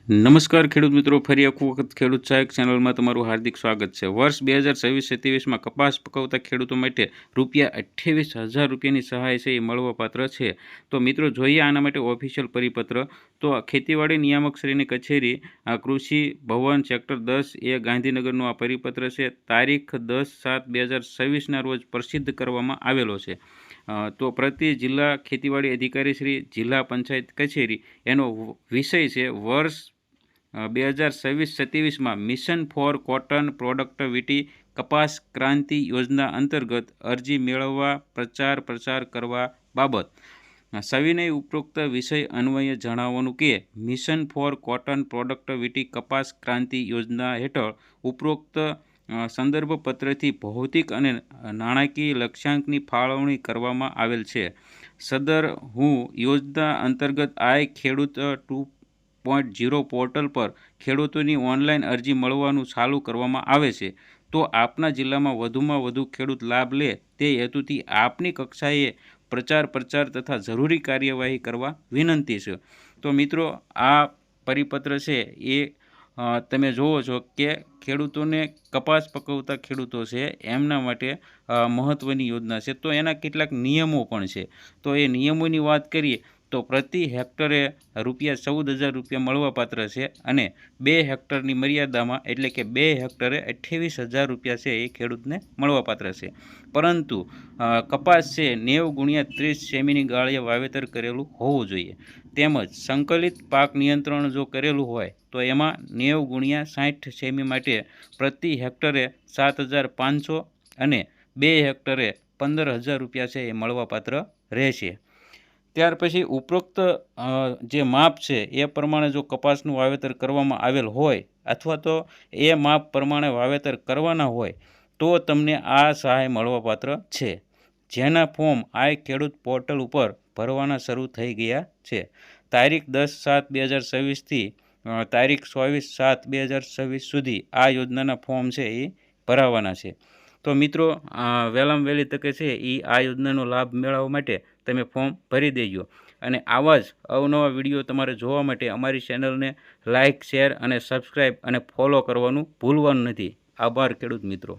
નમસ્કાર ખેડૂત મિત્રો, ફરી એક વખત ખેડૂત સહાયક ચેનલમાં તમારું હાર્દિક સ્વાગત છે। વર્ષ 2026-27માં કપાસ પકવતા ખેડૂતો માટે ₹28,000 રૂપિયાની સહાય છે એ મળવાપાત્ર છે। તો મિત્રો જોઈએ આના માટે ઓફિશિયલ પરિપત્ર। તો ખેતીવાડી નિયામકશ્રીની કચેરી કૃષિ ભવન સેક્ટર 10 એ ગાંધીનગરનો આ પરિપત્ર છે। તારીખ 10/7/2026ના રોજ પ્રસિદ્ધ કરવામાં આવેલો છે। તો પ્રતિ જિલ્લા ખેતીવાડી અધિકારી શ્રી, જિલ્લા પંચાયત કચેરી, એનો વિષય છે વર્ષ 2026-27માં મિશન ફોર કોટન પ્રોડક્ટિવિટી કપાસ ક્રાંતિ યોજના અંતર્ગત અરજી મેળવવા પ્રચાર કરવા બાબત સવિનય ઉપરોક્ત વિષય અન્વયે જણાવવાનું કે મિશન ફોર કોટન પ્રોડક્ટિવિટી કપાસ ક્રાંતિ યોજના હેઠળ ઉપરોક્ત સંદર્ભ પત્રથી ભૌતિક અને નાણાકીય લક્ષ્યાંકની ફાળવણી કરવામાં આવેલ છે। સદર યોજના અંતર્ગત ખેડૂત 2.0 પોર્ટલ પર ખેડૂતોની ઓનલાઈન અરજી મળવાનું ચાલુ કરવામાં આવે છે। તો આપના જિલ્લામાં વધુમાં વધુ ખેડૂત લાભ લે તે હેતુથી આપની કક્ષાએ પ્રચાર તથા જરૂરી કાર્યવાહી કરવા વિનંતી છે। તો મિત્રો આ પરિપત્ર છે એ તમે જુઓ છો કે ખેડૂતોને કપાસ પકવતા ખેડૂતો છે એમના માટે મહત્ત્વની યોજના છે। તો એના કેટલાક નિયમો પણ છે। તો એ નિયમોની વાત કરીએ તો પ્રતિ હેક્ટરે ₹14,000 રૂપિયા મળવાપાત્ર છે અને 2 હેક્ટરની મર્યાદામાં એટલે કે 2 હેક્ટરે ₹28,000 રૂપિયા છે એ ખેડૂતને મળવાપાત્ર છે। પરંતુ કપાસ છે 90x30 સેમીની ગાળીએ વાવેતર કરેલું હોવું જોઈએ, તેમજ સંકલિત પાક નિયંત્રણ જો કરેલું હોય તો એમાં 90x60 સેમી માટે પ્રતિ હેક્ટરે 7,500 અને 2 હેક્ટરે ₹15,000 રૂપિયા છે એ મળવાપાત્ર રહેશે। ત્યાર પછી ઉપરોક્ત જે માપ છે એ પ્રમાણે જો કપાસનું વાવેતર કરવામાં આવેલ હોય અથવા તો એ માપ પ્રમાણે વાવેતર કરવાના હોય તો તમને આ સહાય મળવાપાત્ર છે, જેના ફોર્મ ખેડૂત પોર્ટલ ઉપર ભરવાના શરૂ થઈ ગયા છે। તારીખ 10/7/2026થી તારીખ 24/7/2026 સુધી આ યોજનાના ફોર્મ છે એ ભરાવાના છે। તો મિત્રો વહેલામાં વહેલી તકે છે એ આ યોજનાનો લાભ મેળવવા માટે તમે ફોર્મ ભરી દેજો અને આવા જ અવનવા વિડીયો તમારે જોવા માટે અમારી ચેનલને લાઇક, શેર અને સબસ્ક્રાઈબ અને ફોલો કરવાનું ભૂલવાનું નથી। આભાર ખેડૂત મિત્રો।